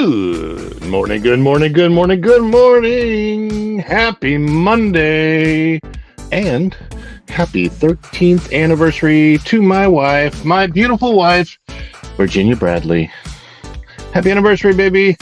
Good morning, good morning, good morning, good morning. Happy Monday. And happy 13th anniversary to my wife, my beautiful wife, Virginia Bradley. Happy anniversary, baby.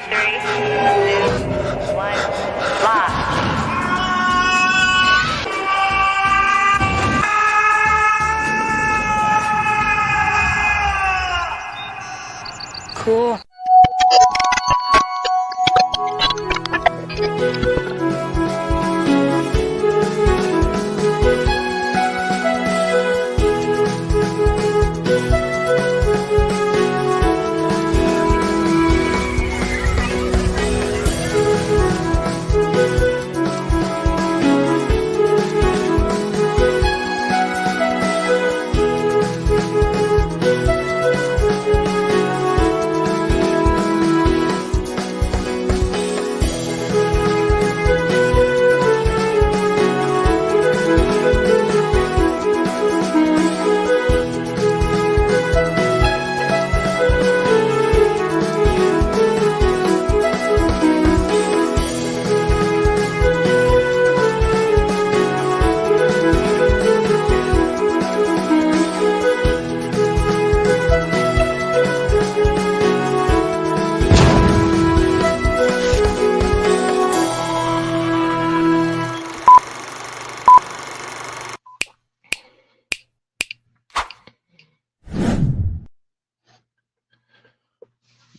Three, two, one, live. Cool.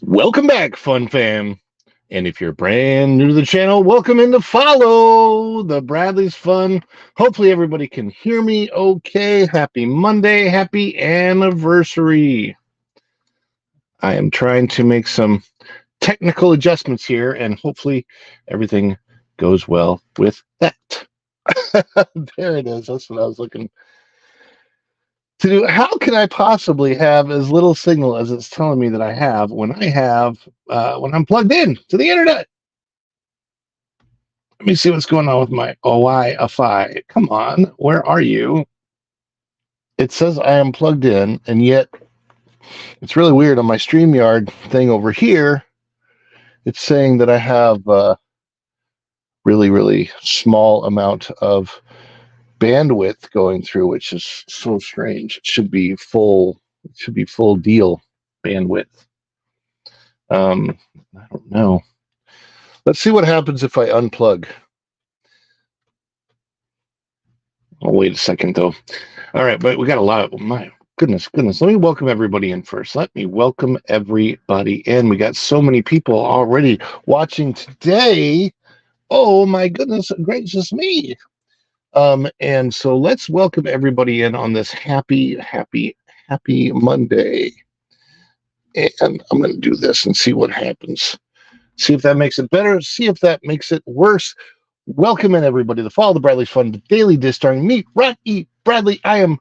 Welcome back, Fun Fam. And if you're brand new to the channel, welcome in to follow the Bradley's Fun. Hopefully everybody can hear me okay. Happy Monday. Happy anniversary. I am trying to make some technical adjustments here, and hopefully everything goes well with that. There it is. That's what I was looking to do. How can I possibly have as little signal as it's telling me that I have when I'm plugged in to the internet? Let me see what's going on with my Wi-Fi. Come on, where are you? It says I am plugged in, and yet it's really weird on my StreamYard thing over here. It's saying that I have a really, really small amount of bandwidth going through, which is so strange. It should be full deal bandwidth. I don't know. Let's see what happens if I unplug. I'll wait a second though. All right, but we got a lot of, my goodness. Let me welcome everybody in first. Let me welcome everybody in. We got so many people already watching today. Oh my goodness gracious me. And so let's welcome everybody in on this happy Monday. And I'm going to do this and see what happens. See if that makes it better. See if that makes it worse. Welcome in everybody. The Fall of the Bradley's Fun, the daily dish starring me, Rat E. Bradley. I am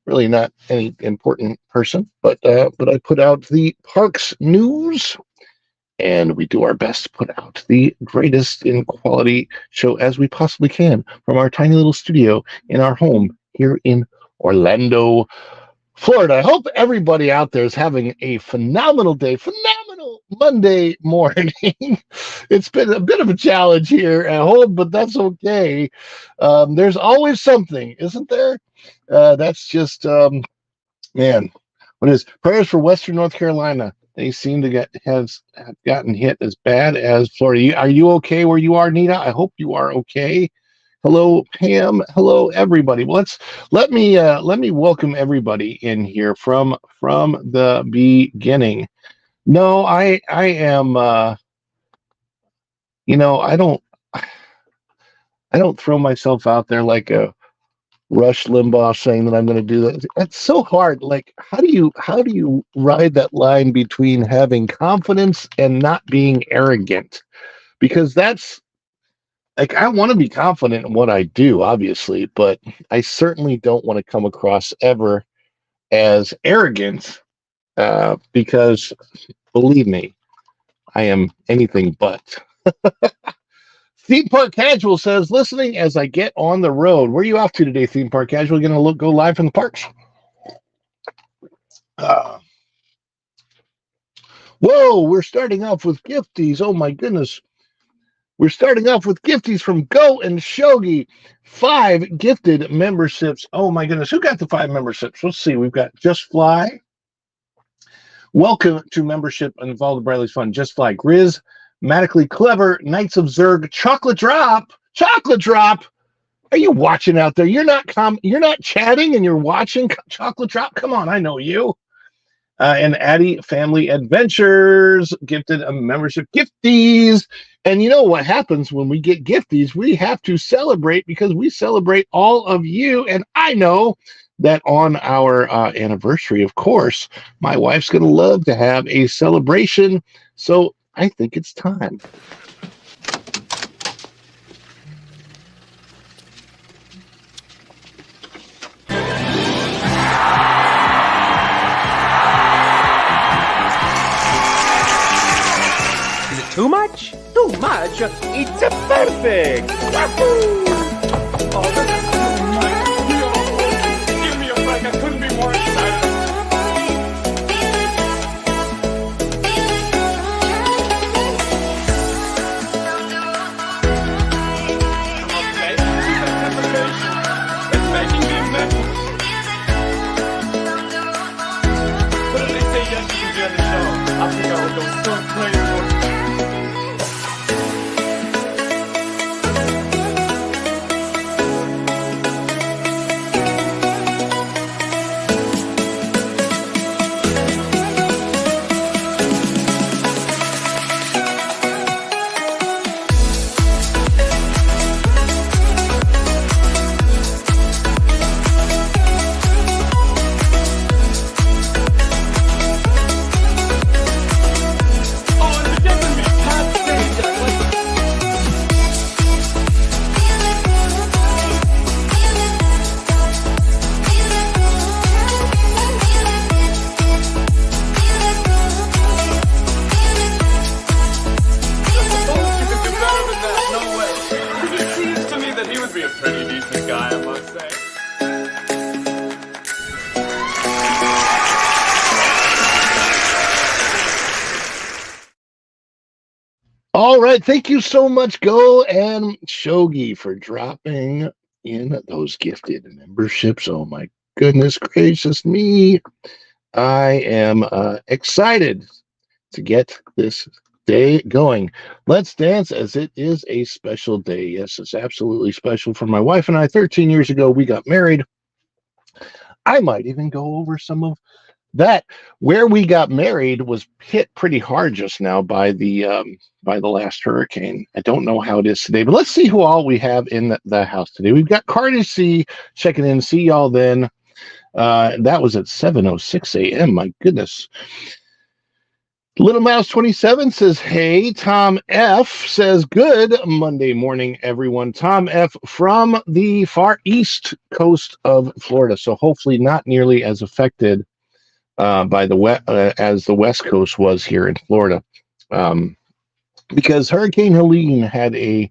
really not any important person, but I put out the parks news, and we do our best to put out the greatest in quality show as we possibly can from our tiny little studio in our home here in Orlando, Florida. I hope everybody out there is having a phenomenal day, phenomenal Monday morning. It's been a bit of a challenge here at home, but that's okay. There's always something, isn't there? That's just, man, what is prayers for Western North Carolina? They seem to have gotten hit as bad as Florida. Are you okay where you are, Nita? I hope you are okay. Hello, Pam. Hello, everybody. Well, let me welcome everybody in here from the beginning. No, I am. I don't throw myself out there like a Rush Limbaugh saying that I'm going to do that. It's so hard. Like, how do you ride that line between having confidence and not being arrogant? Because that's like, I want to be confident in what I do, obviously, but I certainly don't want to come across ever as arrogant, because believe me, I am anything but. Theme Park Casual says, listening as I get on the road. Where are you off to today, Theme Park Casual? Going to go live from the parks? Whoa, we're starting off with gifties. Oh my goodness. We're starting off with gifties from Go and Shogi. 5 gifted memberships. Oh my goodness. Who got the 5 memberships? Let's see. We've got Just Fly. Welcome to membership and Follow the Bradley's Fun. Just Fly. Grizz. Matically Clever. Knights of Zerg. Chocolate Drop. Chocolate Drop. Are you watching out there? You're not chatting and you're watching Chocolate Drop? Come on. I know you. And Addie Family Adventures gifted a membership gifties. And you know what happens when we get gifties? We have to celebrate because we celebrate all of you. And I know that on our anniversary, of course, my wife's going to love to have a celebration. So I think it's time. Too much? Too much? It's perfect! Wahoo! Oh, this is too much. Give me a break. I couldn't be more excited. Okay, this anticipation. It's making me mental. But if they say yes, you can be on the show. I think I would go so crazy. All right. Thank you so much, Go and Shogi, for dropping in those gifted memberships. Oh, my goodness gracious me. I am excited to get this day going. Let's dance as it is a special day. Yes, it's absolutely special for my wife and I. 13 years ago, we got married. I might even go over some of that where we got married was hit pretty hard just now by the last hurricane. I don't know how it is today, but let's see who all we have in the house today. We've got Carter C checking in. See y'all then. That was at 7:06 a.m. My goodness. Little Mouse 27 says, "Hey." Tom F says, "Good Monday morning, everyone." Tom F from the far east coast of Florida, so hopefully not nearly as affected by as the West Coast was here in Florida, because Hurricane Helene had a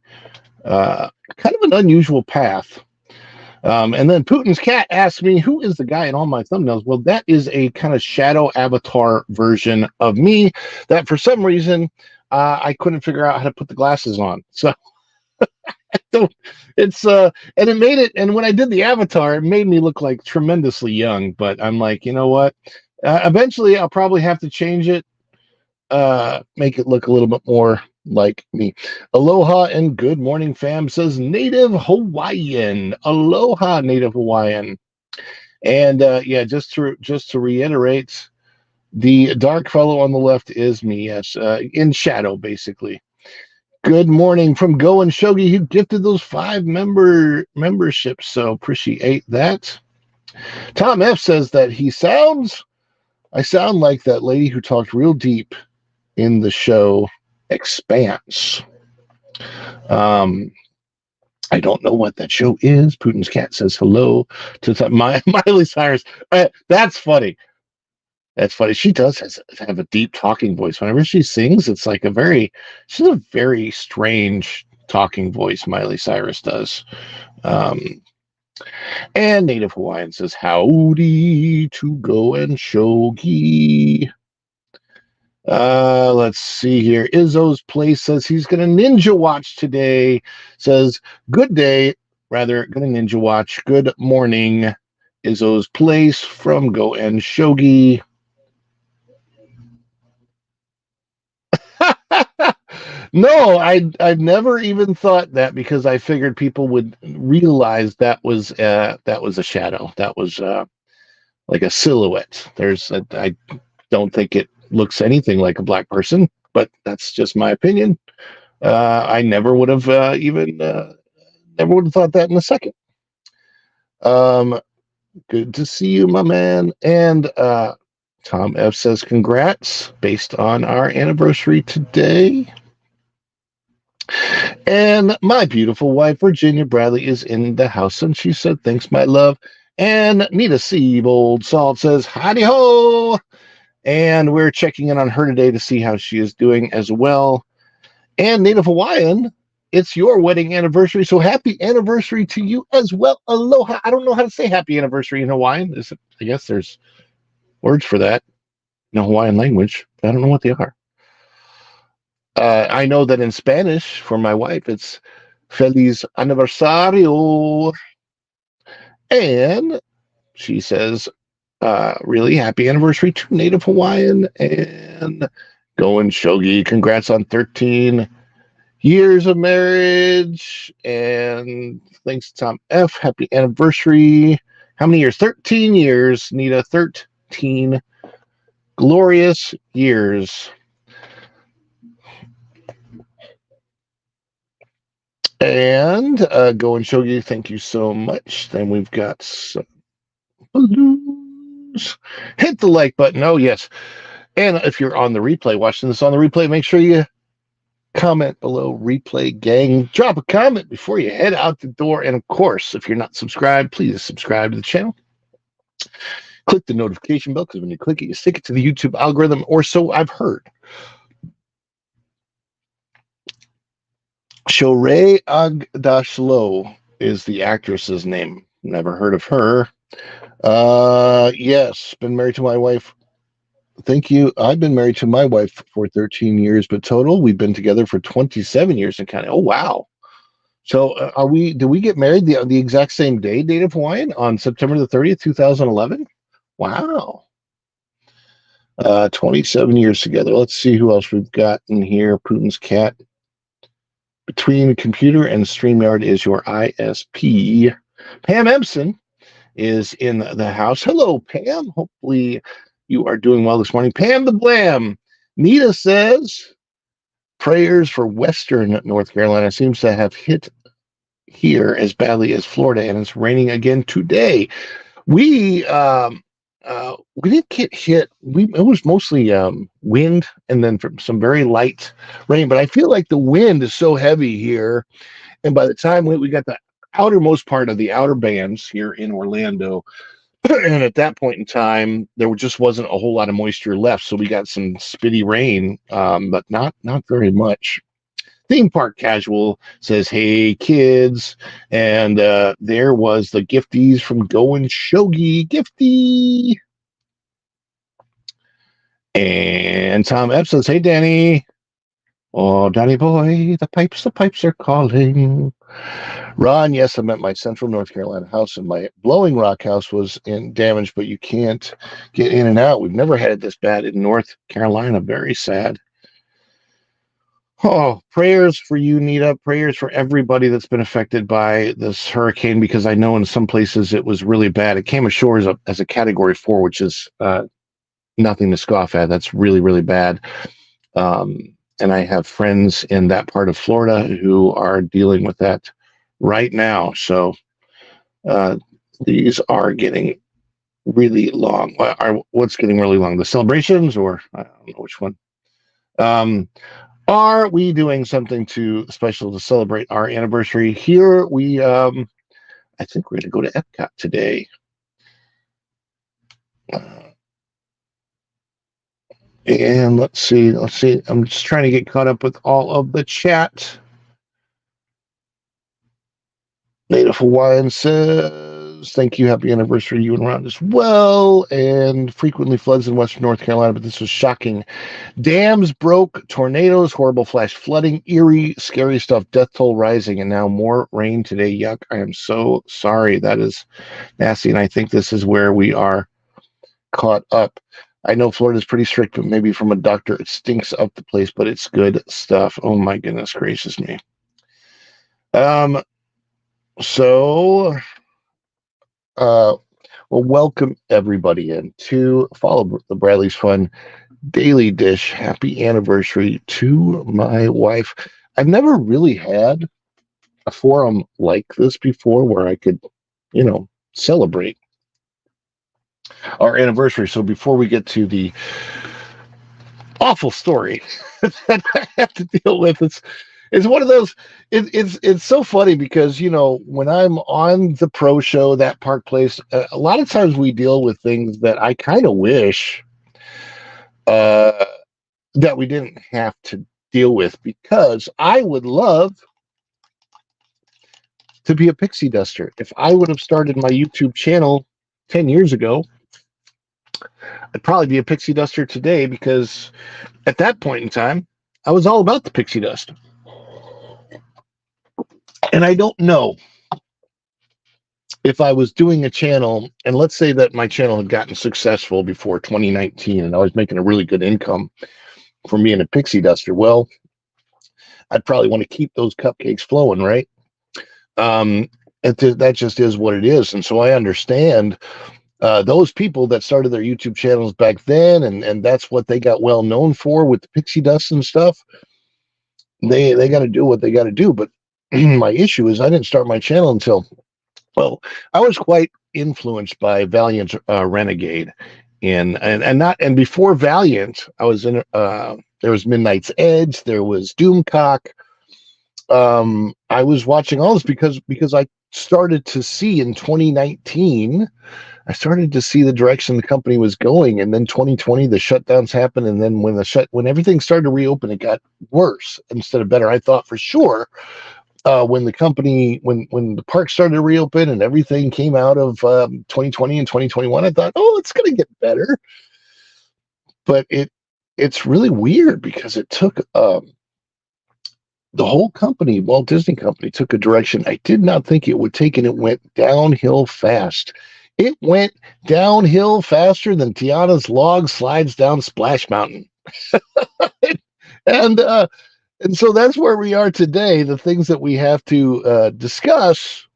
kind of an unusual path. And then Putin's cat asked me, "Who is the guy in all my thumbnails?" Well, that is a kind of shadow avatar version of me that for some reason I couldn't figure out how to put the glasses on. So it's and it made it. And when I did the avatar, it made me look like tremendously young. But I'm like, you know what? Eventually, I'll probably have to change it, make it look a little bit more like me. Aloha and good morning, fam, says Native Hawaiian. Aloha, Native Hawaiian. And yeah, just to reiterate, the dark fellow on the left is me, yes, in shadow, basically. Good morning from Go and Shogi, who gifted those 5 memberships, so appreciate that. Tom F says that I sound like that lady who talked real deep in the show Expanse. I don't know what that show is. Putin's cat says hello to Miley Cyrus. That's funny. That's funny. She does have a deep talking voice. Whenever she sings, it's like she's a very strange talking voice, Miley Cyrus does. And Native Hawaiian says, "Howdy to Go and Shogi." Let's see here. Izzo's Place says he's going to ninja watch today. Says, "Good day." Rather, going to ninja watch. Good morning. Izzo's Place from Go and Shogi. No, I'd never even thought that, because I figured people would realize that was a shadow. That was like a silhouette. I don't think it looks anything like a black person, but that's just my opinion. I never would have never would have thought that in a second. Good to see you, my man. And Tom F says, "Congrats," based on our anniversary today. And my beautiful wife, Virginia Bradley, is in the house, and she said, "Thanks, my love." And Nita Seabold Salt says, "Howdy ho." And we're checking in on her today to see how she is doing as well. And Native Hawaiian, it's your wedding anniversary, so happy anniversary to you as well. Aloha. I don't know how to say happy anniversary in Hawaiian. I guess there's words for that in the Hawaiian language. I don't know what they are. I know that in Spanish, for my wife, it's Feliz Aniversario. And she says, really happy anniversary to Native Hawaiian and Go and Shogi. Congrats on 13 years of marriage. And thanks to Tom F. Happy anniversary. How many years? 13 years, Nita. 13 glorious years. And Go and Shogi, thank you so much. Then we've got some balloons. Hit the like button. Oh, yes. And if you're on the replay, watching this on the replay, make sure you comment below, replay gang. Drop a comment before you head out the door. And of course, if you're not subscribed, please subscribe to the channel. Click the notification bell, because when you click it, you stick it to the YouTube algorithm, or so I've heard. Shorey Agdashlo is the actress's name. Never heard of her. Yes, been married to my wife. Thank you. I've been married to my wife for 13 years, but total, we've been together for 27 years and kind of. Oh, wow. So did we get married the exact same day, Native Hawaiian, on September the 30th, 2011? Wow. 27 years together. Let's see who else we've got in here. Putin's cat. Between computer and StreamYard is your ISP. Pam Empson is in the house. Hello, Pam. Hopefully you are doing well this morning. Pam the Blam. Nita says prayers for Western North Carolina seems to have hit here as badly as Florida, and it's raining again today. We didn't get hit. It was mostly wind and then some very light rain. But I feel like the wind is so heavy here, and by the time we got the outermost part of the outer bands here in Orlando, and at that point in time, there just wasn't a whole lot of moisture left, so we got some spitty rain, but not very much. Theme Park Casual says, "Hey kids," and there was the gifties from Going Shogi Gifty. And Tom Epps says, "Hey Danny, oh Danny boy, the pipes are calling." Ron, yes, I'm at my Central North Carolina house, and my Blowing Rock house was in damage, but you can't get in and out. We've never had it this bad in North Carolina. Very sad. Oh, prayers for you, Nita. Prayers for everybody that's been affected by this hurricane, because I know in some places it was really bad. It came ashore as a Category 4, which is nothing to scoff at. That's really, really bad. And I have friends in that part of Florida who are dealing with that right now. So these are getting really long. What's getting really long? The celebrations, or I don't know which one. Are we doing something special to celebrate our anniversary? Here we, I think we're going to go to Epcot today. And let's see. I'm just trying to get caught up with all of the chat. Native Hawaiian says, "Thank you. Happy anniversary, you and Ron as well." And frequently floods in Western North Carolina, but this was shocking. Dams broke, tornadoes, horrible flash flooding, eerie, scary stuff, death toll rising, and now more rain today. Yuck. I am so sorry. That is nasty. And I think this is where we are caught up. I know Florida's pretty strict, but maybe from a doctor, it stinks up the place, but it's good stuff. Oh my goodness gracious me. So, well, welcome everybody in to follow the Bradley's Fun Daily Dish. Happy anniversary to my wife. I've never really had a forum like this before where I could, celebrate our anniversary. So before we get to the awful story that I have to deal with, it's one of those. It's so funny because when I'm on the pro show, that Park Place, a lot of times we deal with things that I kind of wish that we didn't have to deal with, because I would love to be a pixie duster. If I would have started my YouTube channel 10 years ago, I'd probably be a pixie duster today, because at that point in time, I was all about the pixie dust. And I don't know if I was doing a channel, and let's say that my channel had gotten successful before 2019 and I was making a really good income from being a pixie duster, well, I'd probably want to keep those cupcakes flowing, right? That just is what it is. And so I understand those people that started their YouTube channels back then, and that's what they got well known for with the pixie dust and stuff. They got to do what they got to do. But my issue is I didn't start my channel until, well, I was quite influenced by Valiant's Renegade, and before Valiant, I was in there was Midnight's Edge, there was Doomcock. I was watching all this because I started to see in 2019. I started to see the direction the company was going, and then 2020 the shutdowns happened, and then when everything started to reopen, it got worse instead of better. I thought for sure when the park started to reopen and everything came out of 2020 and 2021, I thought, oh, it's going to get better. But it's really weird because it took the whole company, Walt Disney Company, took a direction I did not think it would take, and it went downhill fast. It went downhill faster than Tiana's log slides down Splash Mountain. And so that's where we are today. The things that we have to discuss.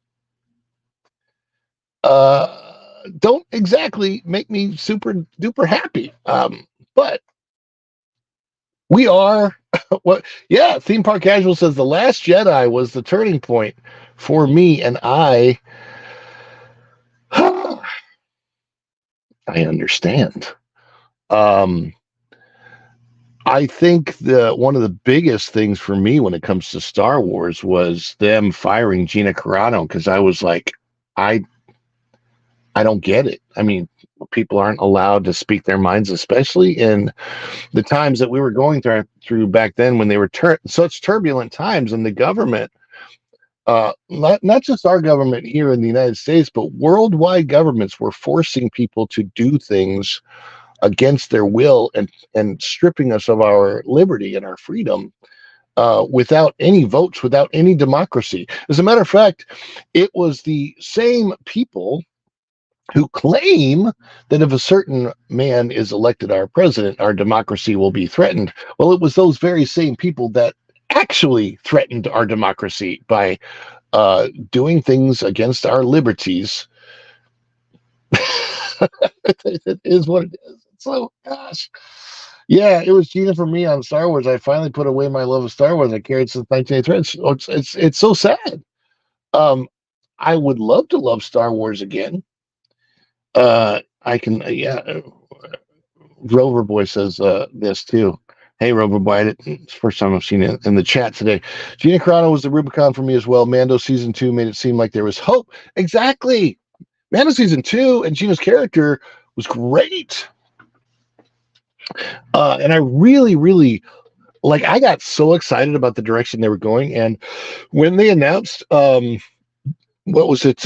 don't exactly make me super duper happy. But we are what? Yeah, theme park casual says the Last Jedi was the turning point for me, and I understand. Um, I think the one of the biggest things for me when it comes to Star Wars was them firing Gina Carano because I was like, I I don't get it. I mean, people aren't allowed to speak their minds, especially in the times that we were going through back then when they were such turbulent times in the government. Not just our government here in the United States, but worldwide governments were forcing people to do things against their will and stripping us of our liberty and our freedom without any votes, without any democracy. As a matter of fact, it was the same people who claim that if a certain man is elected our president, our democracy will be threatened. Well, it was those very same people that actually threatened our democracy by doing things against our liberties. It is what it is. So, gosh. Yeah, it was Gina for me on Star Wars. I finally put away my love of Star Wars I carried since 1983. It's so sad. Um, I would love to love Star Wars again. I can, yeah. Rover Boy says this too. Hey, Rover Boy, it's the first time I've seen it in the chat today. Gina Carano was the Rubicon for me as well. Mando season 2 made it seem like there was hope. Exactly. Mando season 2 and Gina's character was great. And I really, really like. I got so excited about the direction they were going, and when they announced, what was it?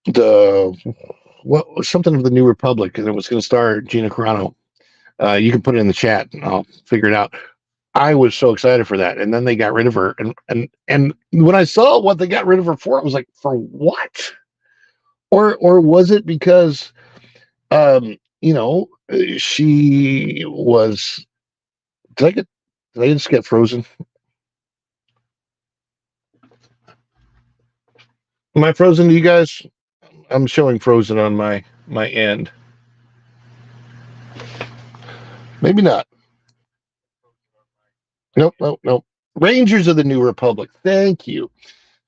The what was something of the New Republic, and it was going to star Gina Carano. You can put it in the chat, and I'll figure it out. I was so excited for that, and then they got rid of her, and when I saw what they got rid of her for, I was like, for what? Or was it because, you know, she was? Did I just get frozen? Am I frozen to you guys? I'm showing frozen on my end. Maybe not. Nope. Rangers of the New Republic. Thank you.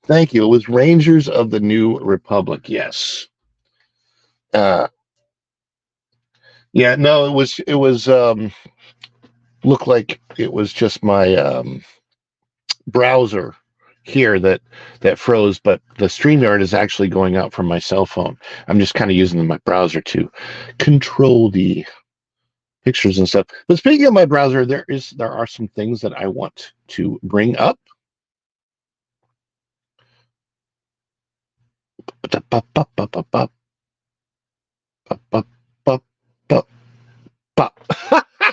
It was Rangers of the New Republic. Yes. Yeah. No, it was. Looked like it was just my browser here that froze, but the StreamYard is actually going out from my cell phone. I'm just kind of using my browser to control the pictures and stuff. But speaking of my browser, there are some things that I want to bring up.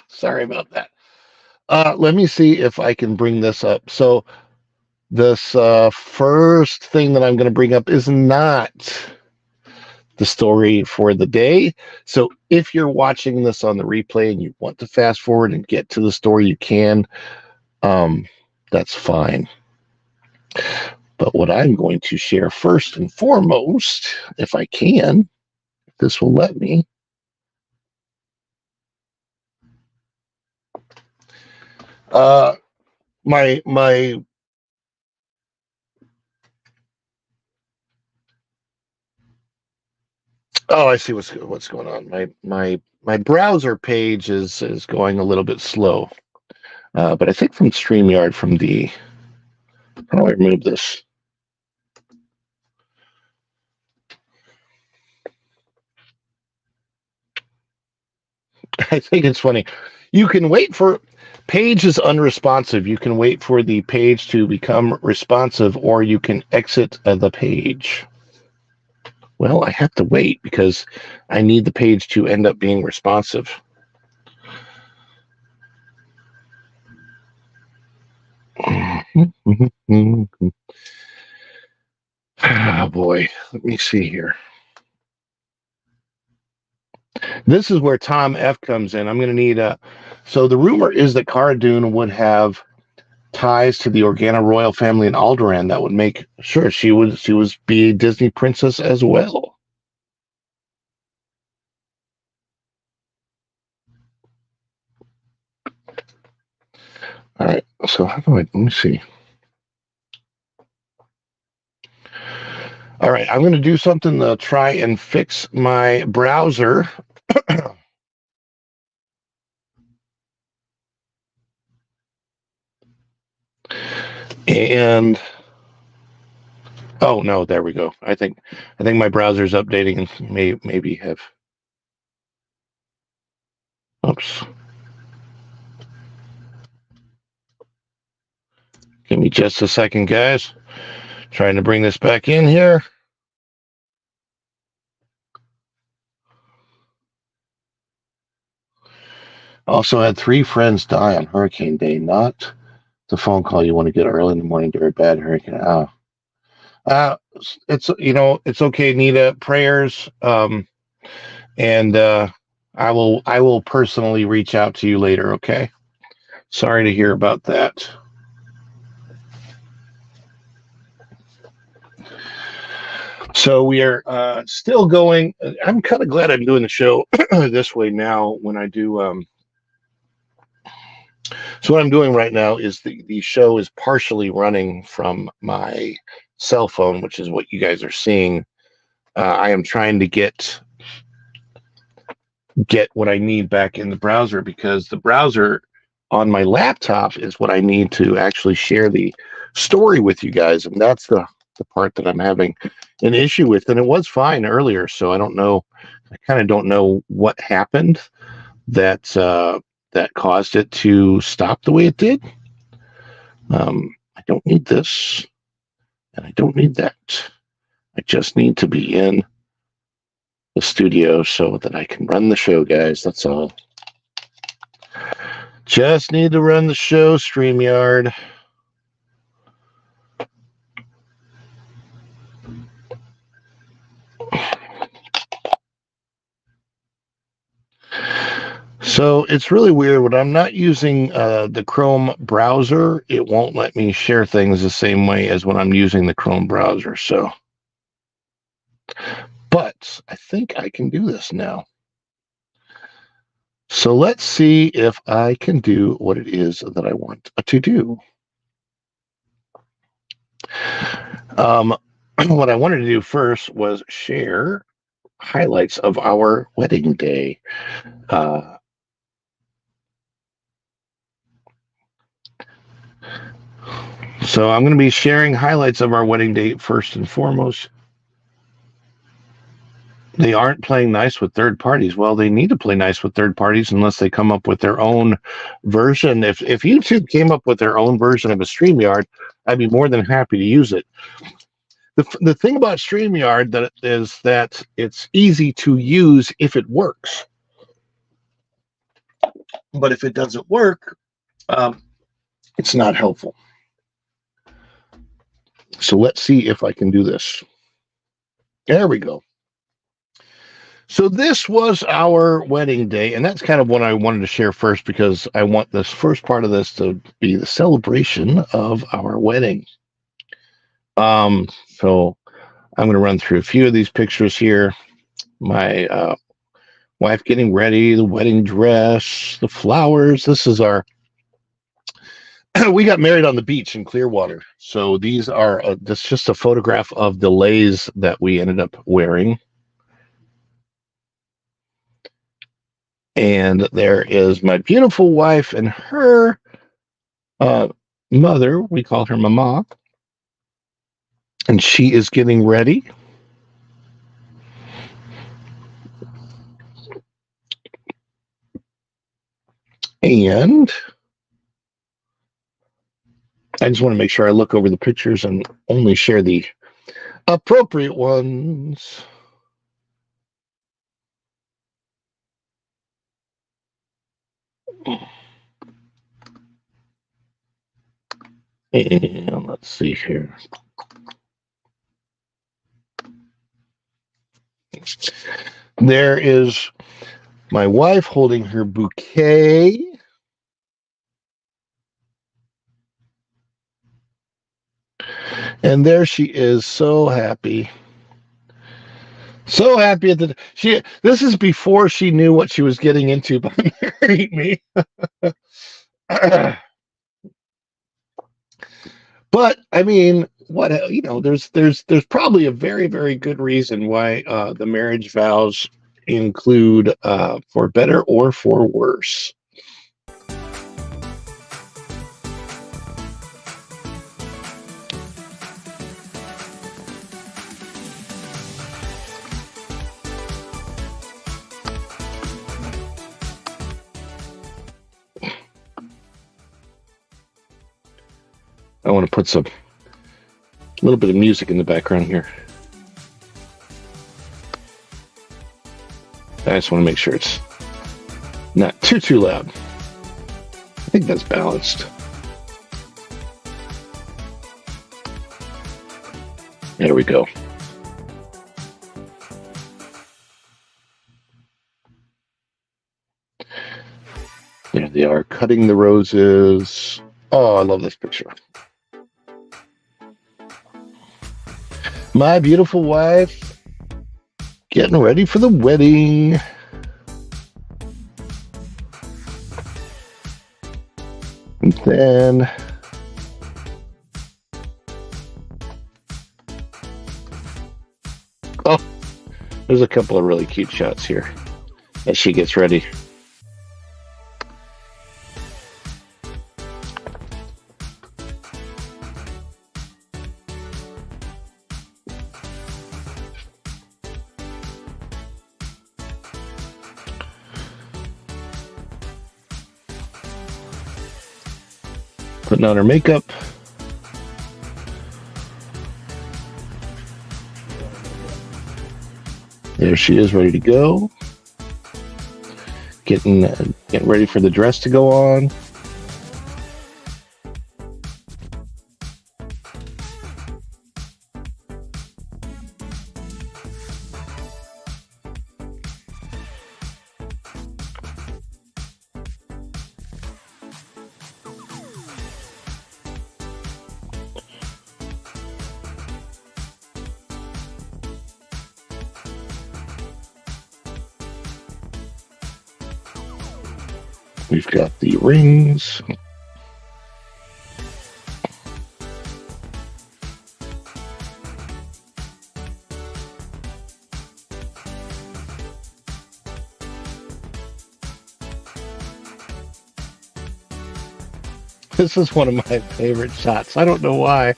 Sorry about that. Let me see if I can bring this up. So this first thing that I'm going to bring up is not the story for the day. So if you're watching this on the replay and you want to fast forward and get to the story, you can. That's fine. But what I'm going to share first and foremost, if I can, if this will let me. My oh, I see what's going on. My browser page is going a little bit slow. But I think from StreamYard, how do I remove this? I think it's funny. You can wait for page is unresponsive. You can wait for the page to become responsive, or you can exit the page. Well, I have to wait because I need the page to end up being responsive. Oh boy, let me see here. This is where Tom F comes in. I'm going to need so the rumor is that Cara Dune would have ties to the Organa royal family in Alderaan that would make sure she was be a Disney princess as well. All right. So how do I? Let me see. All right. I'm going to do something to try and fix my browser. And oh no, there we go. I think my browser's updating and maybe have. Oops. Give me just a second, guys. Trying to bring this back in here. Also had 3 friends die on Hurricane Day. Not the phone call you want to get early in the morning during a bad hurricane. It's it's okay, Nita. Prayers. And I will personally reach out to you later. Okay. Sorry to hear about that. So we are still going. I'm kind of glad I'm doing the show this way now. When I do, so what I'm doing right now is the show is partially running from my cell phone, which is what you guys are seeing. I am trying to get what I need back in the browser, because the browser on my laptop is what I need to actually share the story with you guys, and that's the part that I'm having an issue with. And it was fine earlier, so I don't know. I kind of don't know what happened that that caused it to stop the way it did. I don't need this, and I don't need that. I just need to be in the studio so that I can run the show, guys. That's all. Just need to run the show, StreamYard. So it's really weird. When I'm not using the Chrome browser, it won't let me share things the same way as when I'm using the Chrome browser. So, but I think I can do this now. So let's see if I can do what it is that I want to do. What I wanted to do first was share highlights of our wedding day. So I'm going to be sharing highlights of our wedding day first and foremost. They aren't playing nice with third parties. Well, they need to play nice with third parties unless they come up with their own version. If YouTube came up with their own version of a StreamYard, I'd be more than happy to use it. The thing about StreamYard is that it's easy to use if it works. But if it doesn't work, it's not helpful. So let's see if I can do this. There we go. So this was our wedding day, and that's kind of what I wanted to share first, because I want this first part of this to be the celebration of our wedding. So I'm going to run through a few of these pictures here. My wife getting ready, the wedding dress, the flowers. This is our we got married on the beach in Clearwater. So these are this is just a photograph of the leis that we ended up wearing. And there is my beautiful wife and her mother. We call her Mama. And she is getting ready. And I just want to make sure I look over the pictures and only share the appropriate ones. And let's see here. There is my wife holding her bouquet. And there she is, so happy. So happy at this is before she knew what she was getting into by marrying me. But I mean, what there's probably a very very good reason why the marriage vows include for better or for worse. I want to put a little bit of music in the background here. I just want to make sure it's not too loud. I think that's balanced. There we go. There they are, cutting the roses. Oh, I love this picture. My beautiful wife getting ready for the wedding. And then oh, there's a couple of really cute shots here as she gets ready. Putting on her makeup. There she is, ready to go. Getting ready for the dress to go on. We've got the rings. This is one of my favorite shots. I don't know why.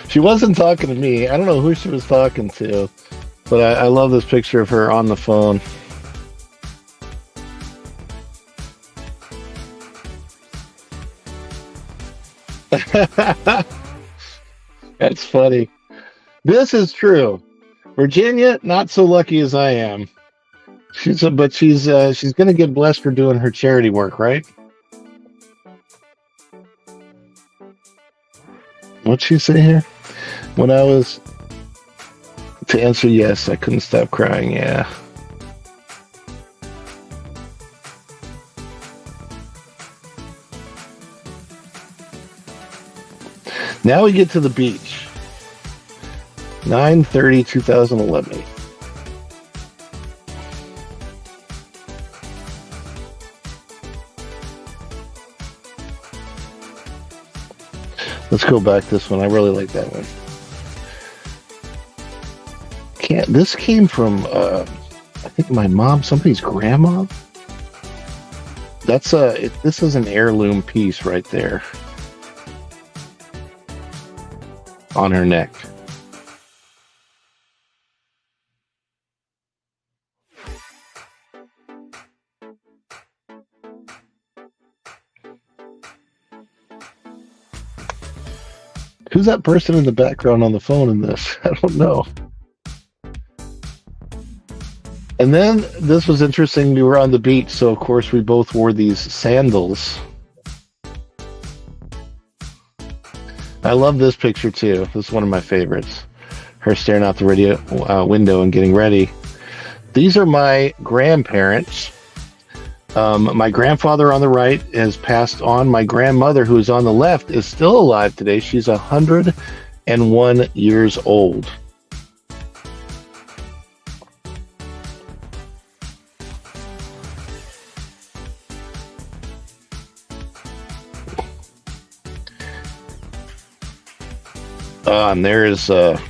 She wasn't talking to me. I don't know who she was talking to, but I love this picture of her on the phone. That's funny. This is true. Virginia, not so lucky as I am. She's going to get blessed for doing her charity work, right? What'd she say here? When I was to answer yes, I couldn't stop crying. Yeah. Now we get to the beach. 9/30/2011. Let's go back this one. I really like that one. This came from I think my mom, somebody's grandma. This is an heirloom piece right there on her neck. Who's that person in the background on the phone in this? I don't know. And then this was interesting. We were on the beach, so of course we both wore these sandals. I love this picture too. This is one of my favorites. Her staring out the window and getting ready. These are my grandparents. My grandfather on the right has passed on. My grandmother, who is on the left, is still alive today. She's 101 years old. And there's the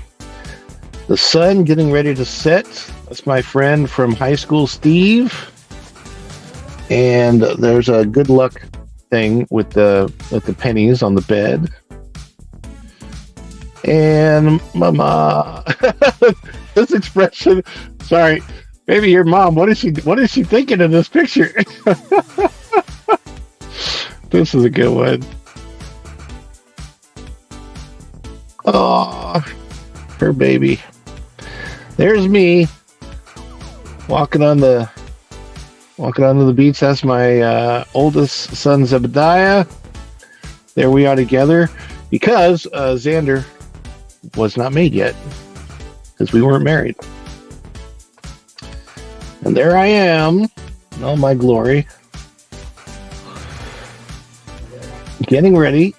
sun getting ready to set. That's my friend from high school, Steve. And there's a good luck thing with the pennies on the bed. And Mama, this expression. Sorry, maybe your mom. What is she thinking in this picture? This is a good one. Oh, her baby. There's me walking onto the beach. That's my oldest son, Zebediah. There we are together because Xander was not made yet because we weren't married. And there I am in all my glory, getting ready.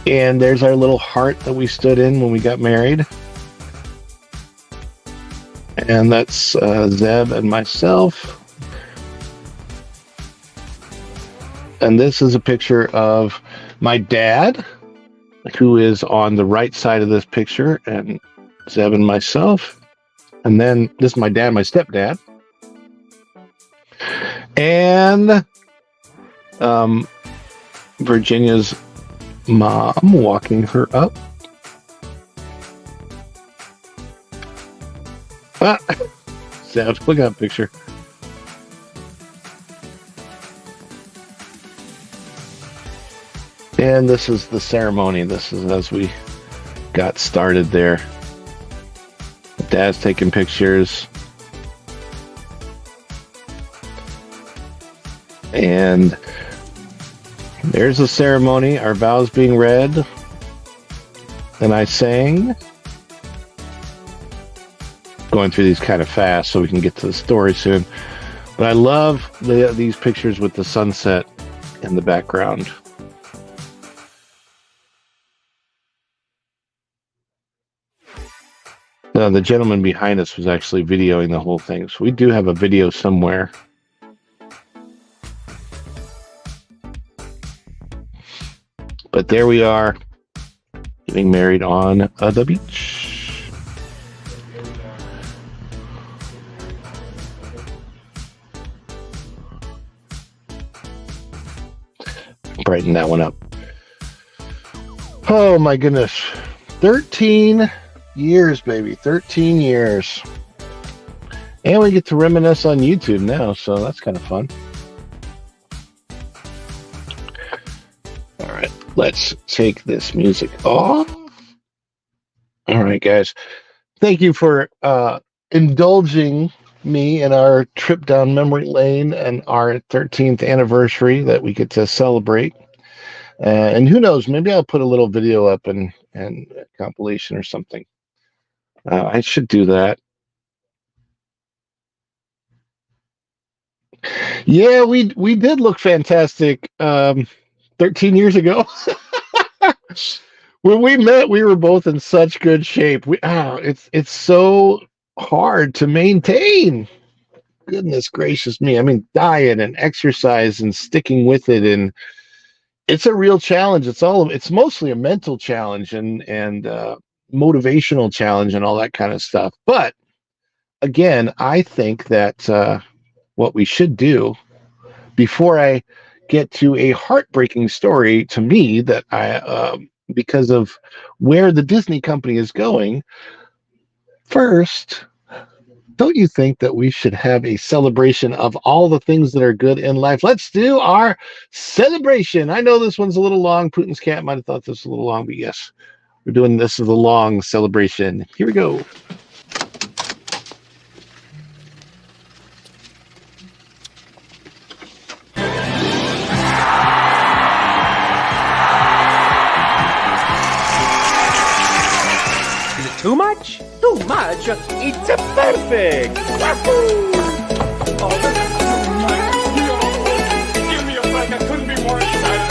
And there's our little heart that we stood in when we got married. And that's Zeb and myself. And this is a picture of my dad, who is on the right side of this picture, and Zeb and myself. And then this is my dad, my stepdad. And Virginia's mom walking her up. Zeb, look at that picture. And this is the ceremony. This is as we got started there. Dad's taking pictures. And there's the ceremony, our vows being read. And I sang. Going through these kind of fast so we can get to the story soon. But I love these pictures with the sunset in the background. The gentleman behind us was actually videoing the whole thing. So we do have a video somewhere. But there we are, getting married on the beach. Brighten that one up. Oh my goodness. 13 years, baby. 13 years. And we get to reminisce on YouTube now, so that's kind of fun. All right, let's take this music off. All right, guys. Thank you for indulging me in our trip down memory lane and our 13th anniversary that we get to celebrate. And who knows, maybe I'll put a little video up and a compilation or something. I should do that. Yeah, we did look fantastic 13 years ago. When we met, we were both in such good shape. It's so hard to maintain. Goodness gracious me. I mean, diet and exercise and sticking with it, and it's a real challenge. It's mostly a mental challenge and motivational challenge and all that kind of stuff. But again, I think that what we should do before I get to a heartbreaking story to me that because of where the Disney company is going, first, don't you think that we should have a celebration of all the things that are good in life? Let's do our celebration. I know this one's a little long. Putin's cat might have thought this was a little long, but yes, we're doing this as a long celebration. Here we go. Too much? Too much? It's a perfect! Wahoo! Oh, this is too much. Beautiful. Give me a break. I couldn't be more excited.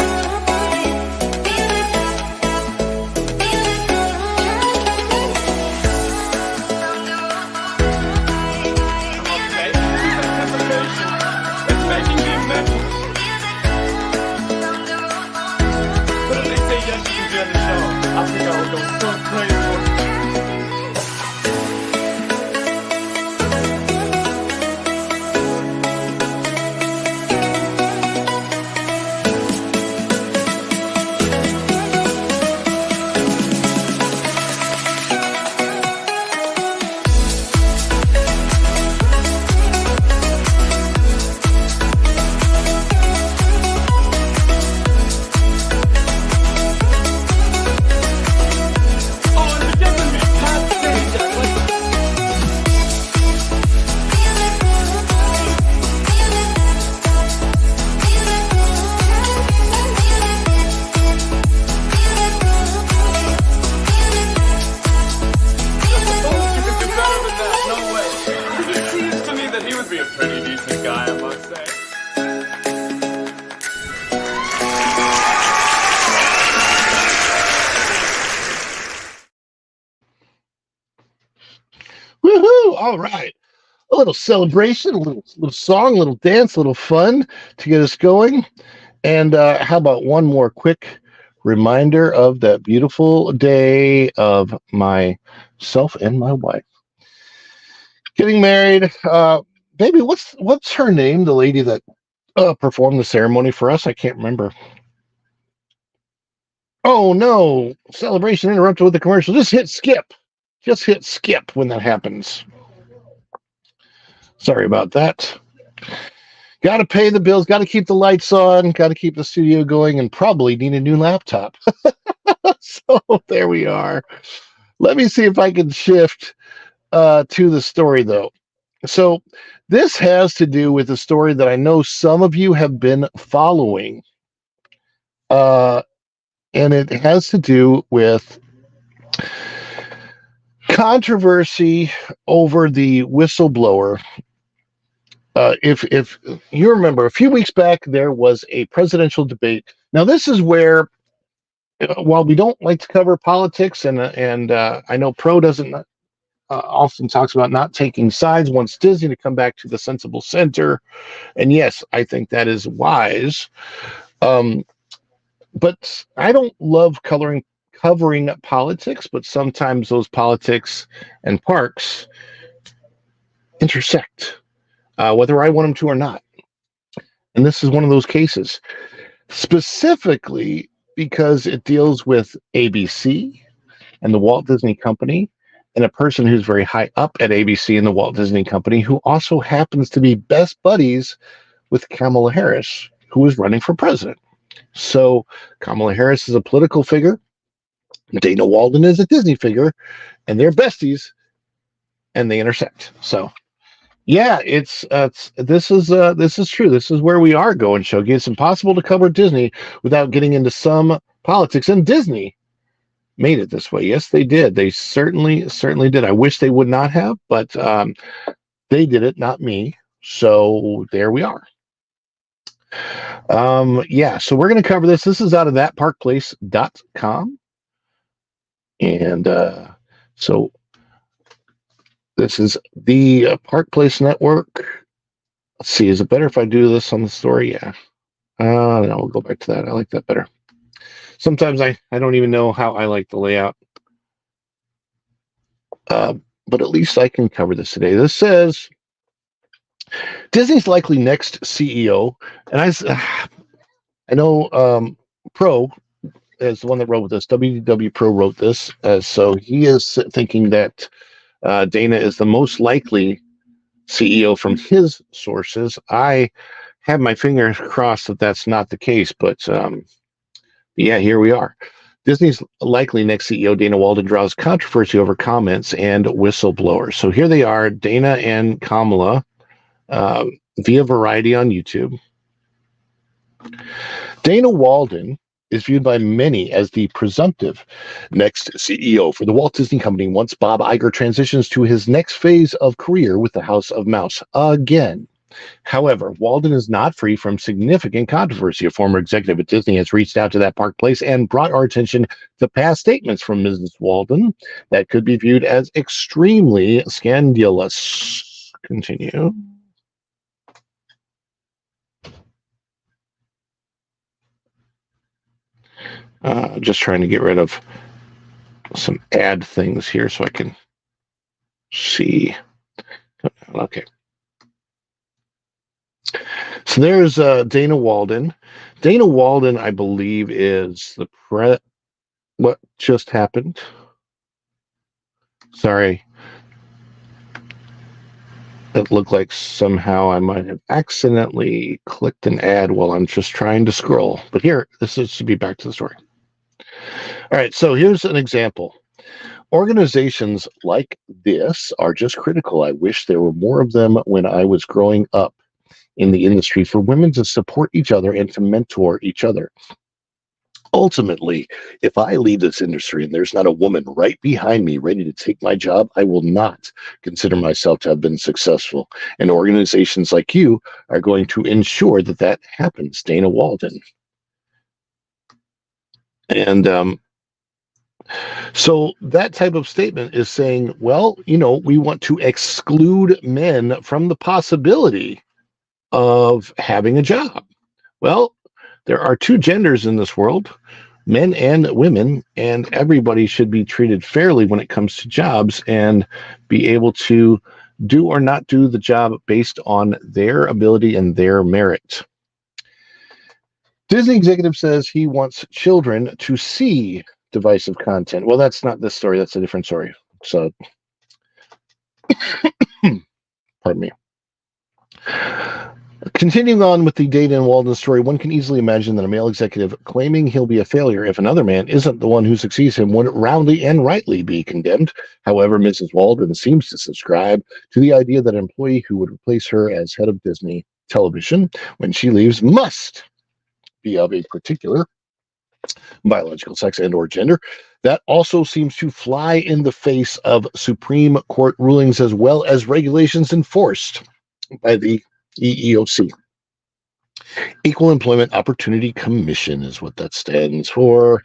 Okay, this anticipation. It's making me mental. But if they say yes, you can be on the show. I think I will go. Woohoo! All right. A little celebration, a little song, a little dance, a little fun to get us going. And how about one more quick reminder of that beautiful day of myself and my wife getting married. Baby, what's her name? The lady that performed the ceremony for us. I can't remember. Oh no! Celebration interrupted with the commercial. Just hit skip. Just hit skip when that happens. Sorry about that. Got to pay the bills. Got to keep the lights on. Got to keep the studio going, and probably need a new laptop. So there we are. Let me see if I can shift to the story, though. So this has to do with a story that I know some of you have been following. And it has to do with controversy over the whistleblower. If you remember, a few weeks back, there was a presidential debate. Now, this is where, while we don't like to cover politics, and I know Pro doesn't often talks about not taking sides, wants Disney to come back to the sensible center. And yes, I think that is wise. But I don't love covering politics, but sometimes those politics and parks intersect, whether I want them to or not. And this is one of those cases, specifically because it deals with ABC and the Walt Disney Company, and a person who's very high up at ABC and the Walt Disney Company, who also happens to be best buddies with Kamala Harris, who is running for president. So Kamala Harris is a political figure. Dana Walden is a Disney figure, and they're besties, and they intersect. So, yeah, this is true. This is where we are going, Shogi. It's impossible to cover Disney without getting into some politics, and Disney made it this way. Yes, they did. They certainly did. I wish they would not have, but they did it, not me. So there we are. Yeah, so we're going to cover this. This is out of thatparkplace.com. And so this is the Park Place Network. Let's see, is it better if I do this on the story? Yeah. No, we'll go back to that. I like that better. Sometimes I don't even know how I like the layout. But at least I can cover this today. This says Disney's likely next CEO, and I know Pro is the one that wrote this. WDW Pro wrote this, so he is thinking that Dana is the most likely CEO from his sources. I have my fingers crossed that that's not the case, but yeah, here we are. Disney's likely next CEO, Dana Walden, draws controversy over comments and whistleblowers. So here they are, Dana and Kamala, via Variety on YouTube. Dana Walden is viewed by many as the presumptive next CEO for the Walt Disney Company once Bob Iger transitions to his next phase of career with the House of Mouse again. However, Walden is not free from significant controversy. A former executive at Disney has reached out to that Park Place and brought our attention to past statements from Mrs. Walden that could be viewed as extremely scandalous. Continue. Just trying to get rid of some ad things here so I can see. Okay. So there's Dana Walden. Dana Walden, I believe, is what just happened. Sorry. It looked like somehow I might have accidentally clicked an ad while I'm just trying to scroll. But here, should be back to the story. All right, so here's an example. Organizations like this are just critical. I wish there were more of them when I was growing up in the industry, for women to support each other and to mentor each other. Ultimately, if I leave this industry and there's not a woman right behind me ready to take my job, I will not consider myself to have been successful. And organizations like you are going to ensure that that happens. Dana Walden. And So that type of statement is saying, well, we want to exclude men from the possibility of having a job. Well, there are two genders in this world, men and women, and everybody should be treated fairly when it comes to jobs and be able to do or not do the job based on their ability and their merit. Disney executive says he wants children to see divisive content. Well, that's not this story. That's a different story. So, pardon me. Continuing on with the Dana Walden story, one can easily imagine that a male executive claiming he'll be a failure if another man isn't the one who succeeds him would roundly and rightly be condemned. However, Mrs. Walden seems to subscribe to the idea that an employee who would replace her as head of Disney Television when she leaves must be of a particular biological sex and or gender. That also seems to fly in the face of Supreme Court rulings as well as regulations enforced by the EEOC. Equal Employment Opportunity Commission is what that stands for.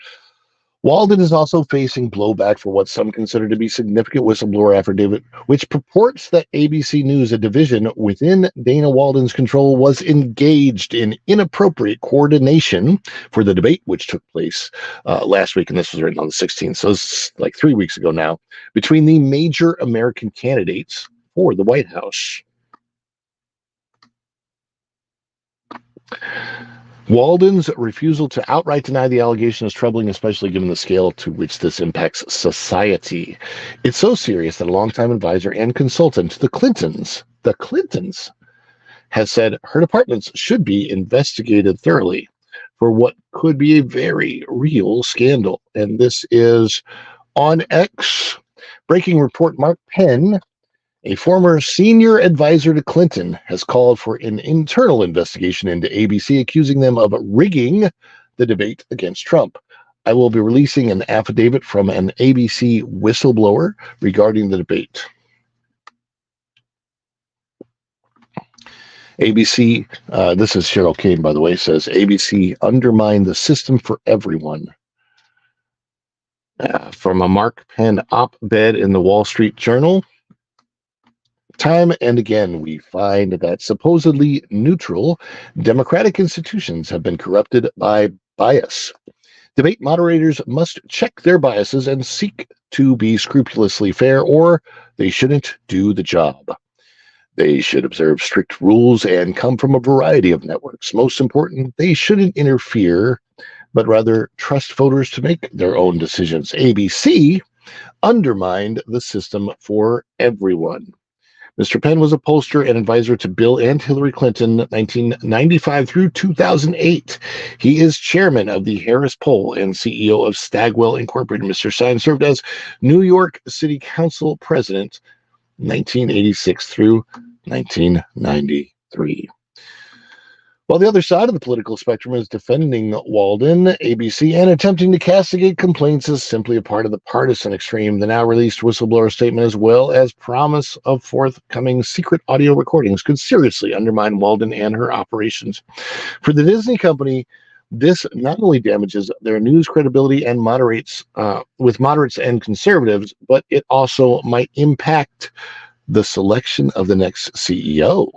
Walden is also facing blowback for what some consider to be significant whistleblower affidavit, which purports that ABC News, a division within Dana Walden's control, was engaged in inappropriate coordination for the debate, which took place last week, and this was written on the 16th, so it's like 3 weeks ago now, between the major American candidates for the White House. Walden's refusal to outright deny the allegation is troubling, especially given the scale to which this impacts society. It's so serious that a longtime advisor and consultant to the Clintons, has said her departments should be investigated thoroughly for what could be a very real scandal. And this is on X. Breaking report, Mark Penn, a former senior advisor to Clinton, has called for an internal investigation into ABC, accusing them of rigging the debate against Trump. I will be releasing an affidavit from an ABC whistleblower regarding the debate. ABC, this is Cheryl Kane, by the way, says ABC undermined the system for everyone. From a Mark Penn op-ed in the Wall Street Journal. Time and again, we find that supposedly neutral democratic institutions have been corrupted by bias. Debate moderators must check their biases and seek to be scrupulously fair, or they shouldn't do the job. They should observe strict rules and come from a variety of networks. Most important, they shouldn't interfere, but rather trust voters to make their own decisions. ABC undermined the system for everyone. Mr. Penn was a pollster and advisor to Bill and Hillary Clinton, 1995 through 2008. He is chairman of the Harris Poll and CEO of Stagwell Incorporated. Mr. Stein served as New York City Council president, 1986 through 1993. While the other side of the political spectrum is defending Walden, ABC, and attempting to castigate complaints as simply a part of the partisan extreme, the now released whistleblower statement, as well as promise of forthcoming secret audio recordings, could seriously undermine Walden and her operations. For the Disney company, this not only damages their news credibility and with moderates and conservatives, but it also might impact the selection of the next CEO.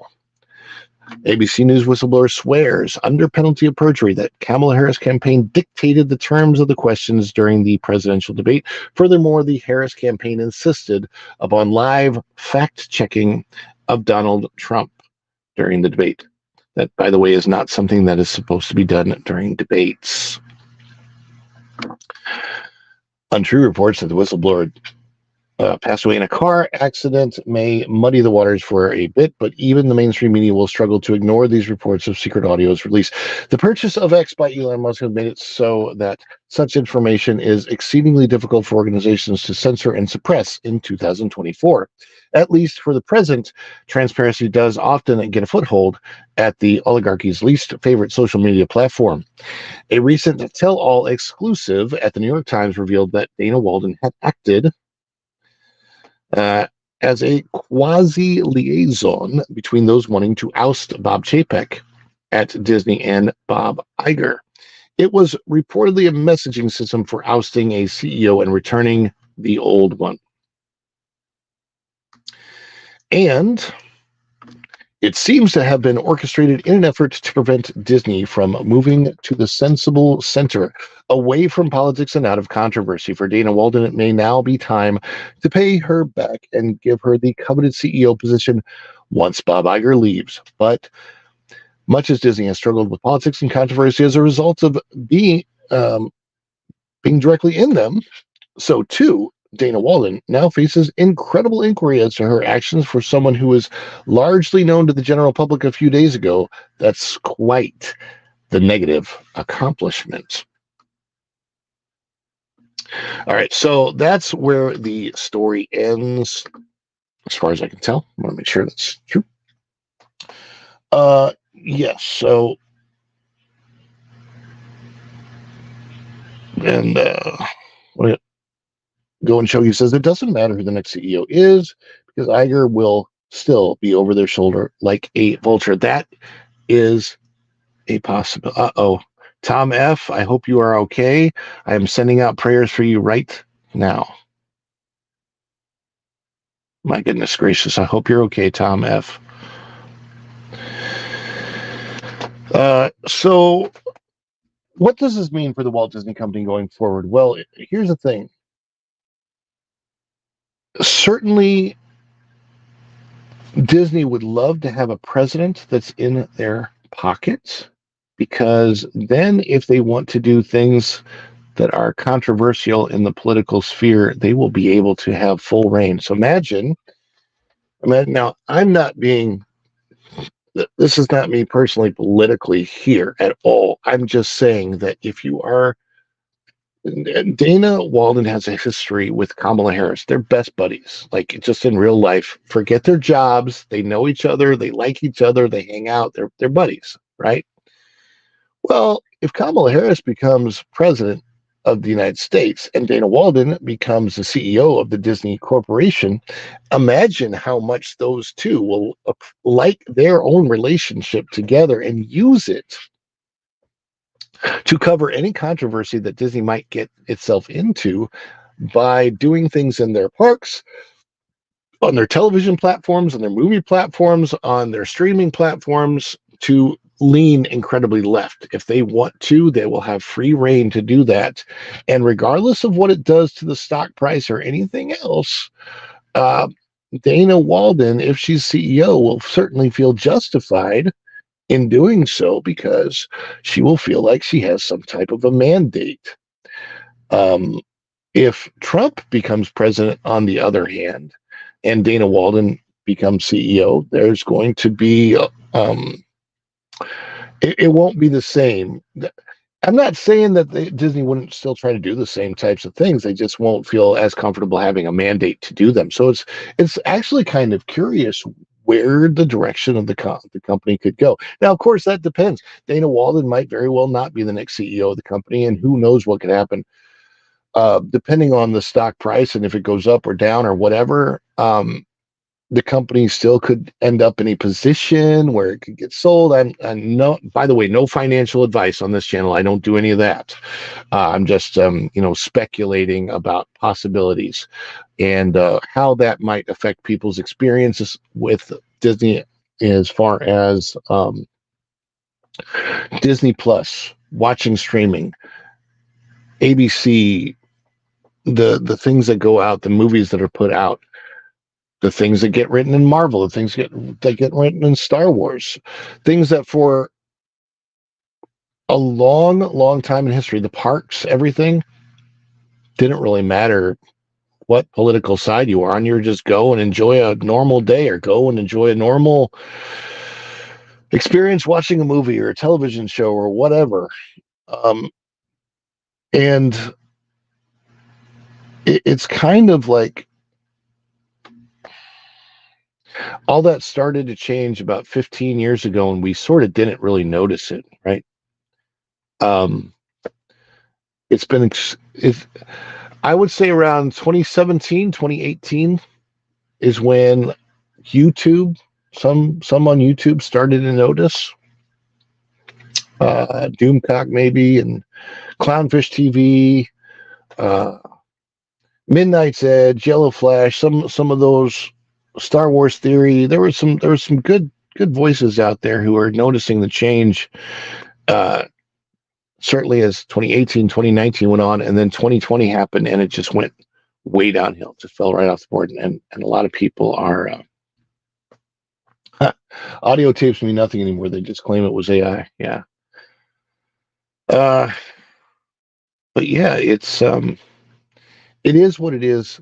ABC News whistleblower swears under penalty of perjury that Kamala Harris campaign dictated the terms of the questions during the presidential debate. Furthermore, the Harris campaign insisted upon live fact-checking of Donald Trump during the debate. That, by the way, is not something that is supposed to be done during debates. Untrue reports that the whistleblower passed away in a car accident may muddy the waters for a bit, but even the mainstream media will struggle to ignore these reports of secret audio's release. The purchase of X by Elon Musk has made it so that such information is exceedingly difficult for organizations to censor and suppress in 2024. At least for the present, transparency does often get a foothold at the oligarchy's least favorite social media platform. A recent tell-all exclusive at the New York Times revealed that Dana Walden had acted as a quasi-liaison between those wanting to oust Bob Chapek at Disney and Bob Iger. It was reportedly a messaging system for ousting a CEO and returning the old one. And it seems to have been orchestrated in an effort to prevent Disney from moving to the sensible center, away from politics and out of controversy. For Dana Walden, it may now be time to pay her back and give her the coveted CEO position once Bob Iger leaves. But much as Disney has struggled with politics and controversy as a result of being directly in them, so too Dana Walden now faces incredible inquiry as to her actions. For someone who was largely known to the general public a few days ago, that's quite the negative accomplishment. All right, so that's where the story ends, as far as I can tell. I want to make sure that's true. Yes, so and Go and Show You says it doesn't matter who the next CEO is because Iger will still be over their shoulder like a vulture. That is a possible. Tom F., I hope you are okay. I am sending out prayers for you right now. My goodness gracious. I hope you're okay, Tom F. So what does this mean for the Walt Disney Company going forward? Well, here's the thing. Certainly, Disney would love to have a president that's in their pockets, because then if they want to do things that are controversial in the political sphere, they will be able to have full reign. So imagine now, this is not me personally politically here at all. I'm just saying that if you are, Dana Walden has a history with Kamala Harris. They're best buddies, like just in real life. Forget their jobs. They know each other. They like each other. They hang out. They're buddies, right? Well, if Kamala Harris becomes president of the United States and Dana Walden becomes the CEO of the Disney Corporation, imagine how much those two will like their own relationship together and use it to cover any controversy that Disney might get itself into by doing things in their parks, on their television platforms, on their movie platforms, on their streaming platforms, to lean incredibly left. If they want to, they will have free reign to do that. And regardless of what it does to the stock price or anything else, Dana Walden, if she's CEO, will certainly feel justified in doing so because she will feel like she has some type of a mandate. If Trump becomes president, on the other hand, and Dana Walden becomes CEO, there's going to be it won't be the same. I'm not saying that Disney wouldn't still try to do the same types of things. They just won't feel as comfortable having a mandate to do them. So it's actually kind of curious where the direction of the company could go. Now, of course, that depends. Dana Walden might very well not be the next CEO of the company, and who knows what could happen. Depending on the stock price and if it goes up or down or whatever, the company still could end up in a position where it could get sold. I'm no, by the way, no financial advice on this channel. I don't do any of that. I'm just, speculating about possibilities and how that might affect people's experiences with Disney, as far as Disney Plus, watching streaming, ABC, the things that go out, the movies that are put out, the things that get written in Marvel, the things that get written in Star Wars, things that for a long, long time in history, the parks, everything didn't really matter what political side you were on. You were just go and enjoy a normal day, or go and enjoy a normal experience watching a movie or a television show or whatever. And it's kind of like all that started to change about 15 years ago, and we sort of didn't really notice it, right? I would say around 2017, 2018 is when YouTube, some on YouTube started to notice. Doomcock maybe, and Clownfish TV, uh, Midnight's Edge, Yellow Flash, some of those Star Wars Theory. There were some good voices out there who are noticing the change. Uh, Certainly as 2018, 2019 went on, and then 2020 happened, and it just went way downhill. Just fell right off the board, and a lot of people are audio tapes mean nothing anymore. They just claim it was AI. Yeah. Uh, but yeah, it is what it is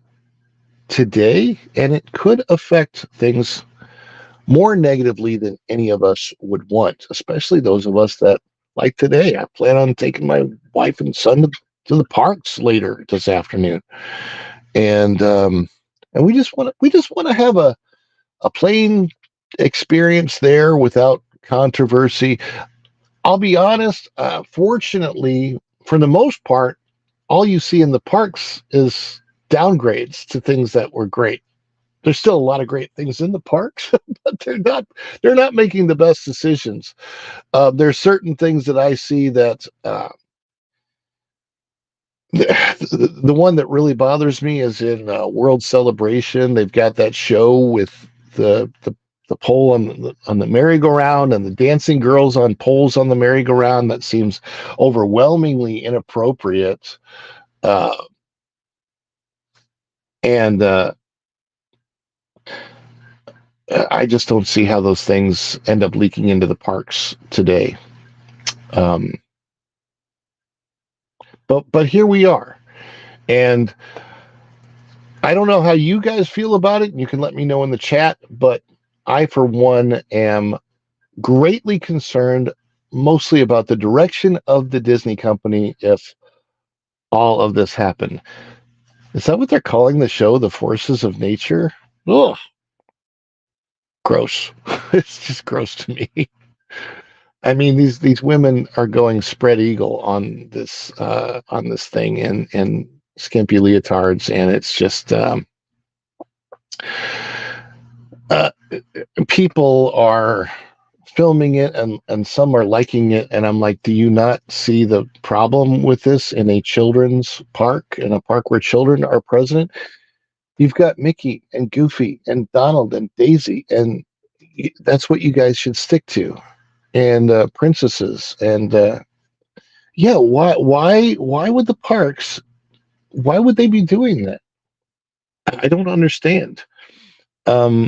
today, and it could affect things more negatively than any of us would want, especially those of us that, like today, I plan on taking my wife and son to the parks later this afternoon, and we just want to have a plain experience there without controversy. I'll be honest. Fortunately, for the most part, all you see in the parks is downgrades to things that were great. There's still a lot of great things in the parks, but they're not making the best decisions. There's certain things that I see that the one that really bothers me is in World Celebration. They've got that show with the pole on the merry-go-round and the dancing girls on poles on the merry-go-round. That seems overwhelmingly inappropriate, uh, and I just don't see how those things end up leaking into the parks today. Um, but here we are, and I don't know how you guys feel about it. You can let me know in the chat, but I, for one, am greatly concerned, mostly about the direction of the Disney company if all of this happened. Is that what they're calling the show? The Forces of Nature? Ugh, gross. It's just gross to me. I mean, these women are going spread eagle on this thing in skimpy leotards, and it's just uh, people are filming it, and some are liking it, and I'm like, do you not see the problem with this in a children's park, in a park where children are present? You've got Mickey and Goofy and Donald and Daisy, and that's what you guys should stick to, and princesses, and yeah, why would the parks, why would they be doing that? I don't understand.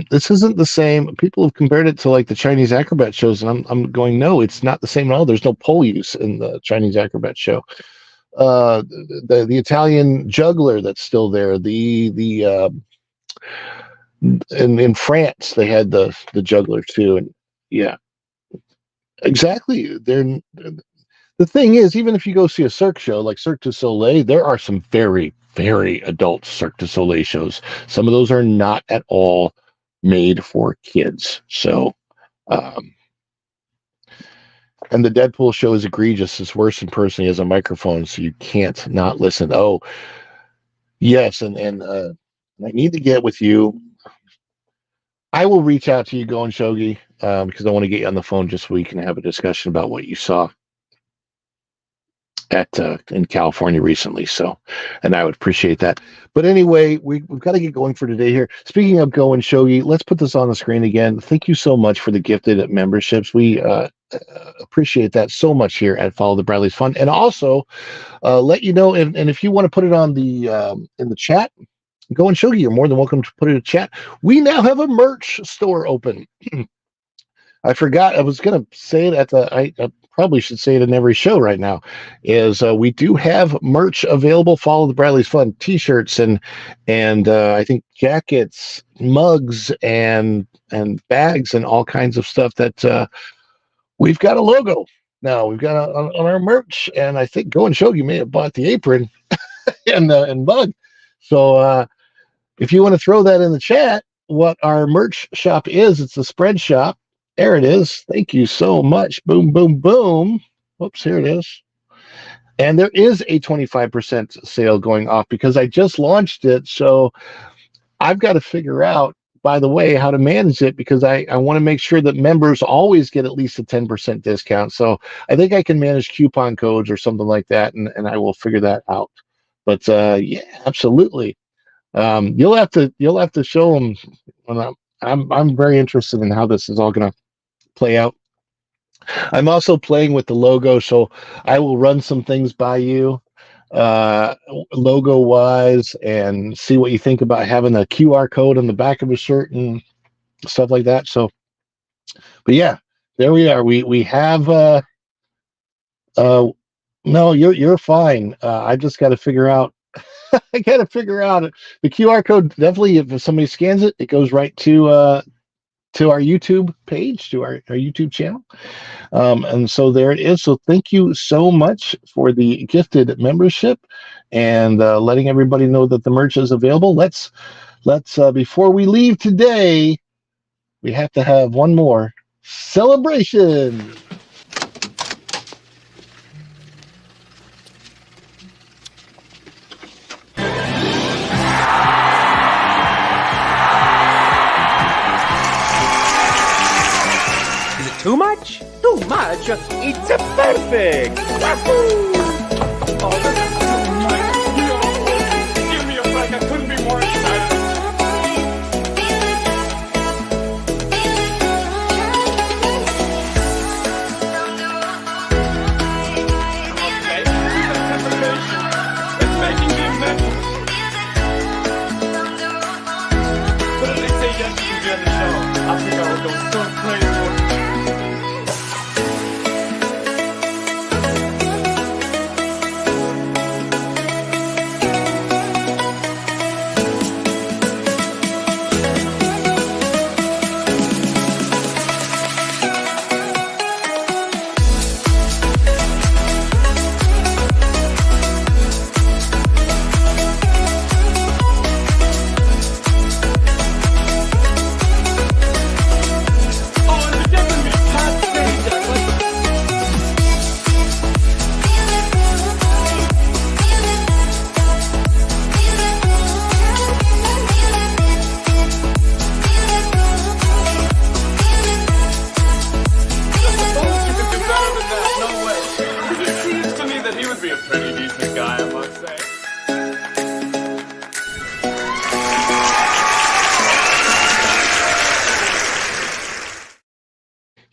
This isn't the same. People have compared it to like the Chinese acrobat shows, and I'm going, no, it's not the same at all. There's no pole use in the Chinese acrobat show. The Italian juggler that's still there. The in France they had the juggler too, and yeah, exactly. The thing is, even if you go see a Cirque show like Cirque du Soleil, there are some very, very adult Cirque du Soleil shows. Some of those are not at all made for kids. So, um, and the Deadpool show is egregious. It's worse in person. He has a microphone, so you can't not listen. Oh, yes, and I need to get with you. I will reach out to you, Going Shogi, because I want to get you on the phone just so we can have a discussion about what you saw at in California recently. So, and I would appreciate that. But anyway, we've got to get going for today here. Speaking of Go and Shogi, let's put this on the screen again. Thank you so much for the gifted memberships. We appreciate that so much here at Follow the Bradley's Fun. And also let you know, and if you want to put it on the in the chat, Go and Shogi, you're more than welcome to put it in chat. We now have a merch store open. I forgot. I was going to say it I probably should say it in every show right now. Is we do have merch available. Follow the Bradley's Fun T-shirts and I think jackets, mugs, and bags and all kinds of stuff. That we've got a logo now. We've got on our merch, and I think Go and Show you may have bought the apron and mug. So if you want to throw that in the chat, what our merch shop is, it's the spread shop. There it is. Thank you so much. Boom, boom, boom. Whoops, here it is. And there is a 25% sale going off because I just launched it. So I've got to figure out, by the way, how to manage it because I want to make sure that members always get at least a 10% discount. So I think I can manage coupon codes or something like that, and I will figure that out. But yeah, absolutely. You'll have to show them. When I'm very interested in how this is all going to play out. I'm also playing with the logo, so I will run some things by you, uh, logo wise, and see what you think about having a QR code on the back of a shirt and stuff like that. So, but yeah, there we are. We have uh no, you're fine. I just got to figure out. I got to figure out the QR code. Definitely, if somebody scans it, it goes right to our YouTube page, to our YouTube channel. And so there it is. So thank you so much for the gifted membership and letting everybody know that the merch is available. Let's before we leave today, we have to have one more celebration. Is it too much? Too much? It's a perfect! Wahoo! Oh, this is too much. Give me a break. I couldn't be more excited. Okay, anticipation. It's making me mental. But if they say yes, you can be on the show. I think I would go so crazy.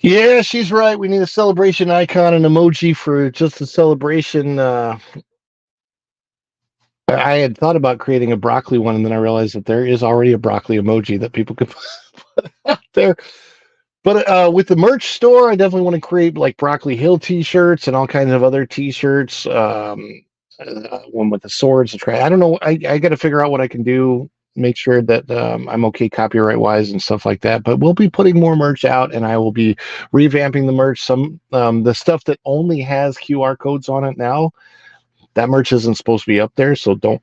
Yeah, she's right. We need a celebration icon and emoji for just a celebration. I had thought about creating a broccoli one, and then I realized that there is already a broccoli emoji that people could put out there. But with the merch store, I definitely want to create like Broccoli Hill T-shirts and all kinds of other T-shirts. One with the swords. I don't know. I got to figure out what I can do. Make sure that I'm okay copyright wise and stuff like that. But we'll be putting more merch out, and I will be revamping the merch. Some the stuff that only has QR codes on it now. That merch isn't supposed to be up there, so don't.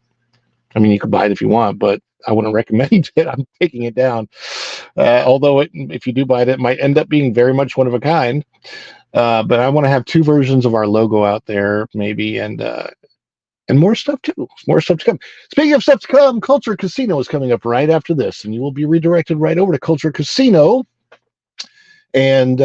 I mean, you can buy it if you want, but I wouldn't recommend it. I'm taking it down. Although if you do buy it, it might end up being very much one of a kind. But I want to have two versions of our logo out there, maybe, and more stuff too. More stuff to come. Speaking of stuff to come, Culture Casino is coming up right after this, and you will be redirected right over to Culture Casino. And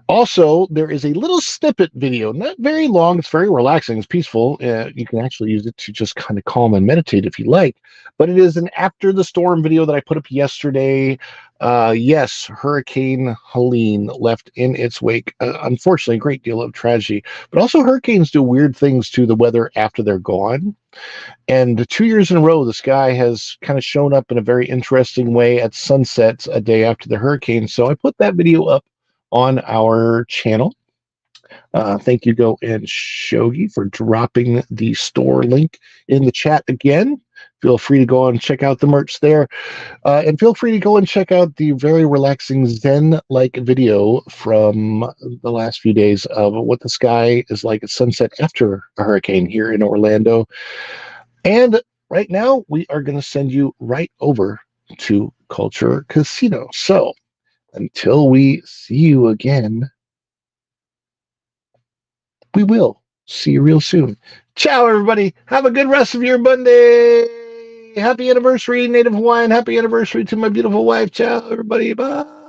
also, there is a little snippet video, not very long. It's very relaxing. It's peaceful. You can actually use it to just kind of calm and meditate if you like. But it is an after the storm video that I put up yesterday. Yes, Hurricane Helene left in its wake, unfortunately, a great deal of tragedy. But also, hurricanes do weird things to the weather after they're gone. And 2 years in a row, the sky has kind of shown up in a very interesting way at sunsets a day after the hurricane. So I put that video up on our channel. Thank you, Go and Shogi, for dropping the store link in the chat again. Feel free to go and check out the merch there. And feel free to go and check out the very relaxing Zen-like video from the last few days of what the sky is like at sunset after a hurricane here in Orlando. And right now, we are going to send you right over to Culture Casino. So until we see you again, we will see you real soon. Ciao, everybody. Have a good rest of your Monday. Happy anniversary, Native Hawaiian. Happy anniversary to my beautiful wife. Ciao, everybody. Bye.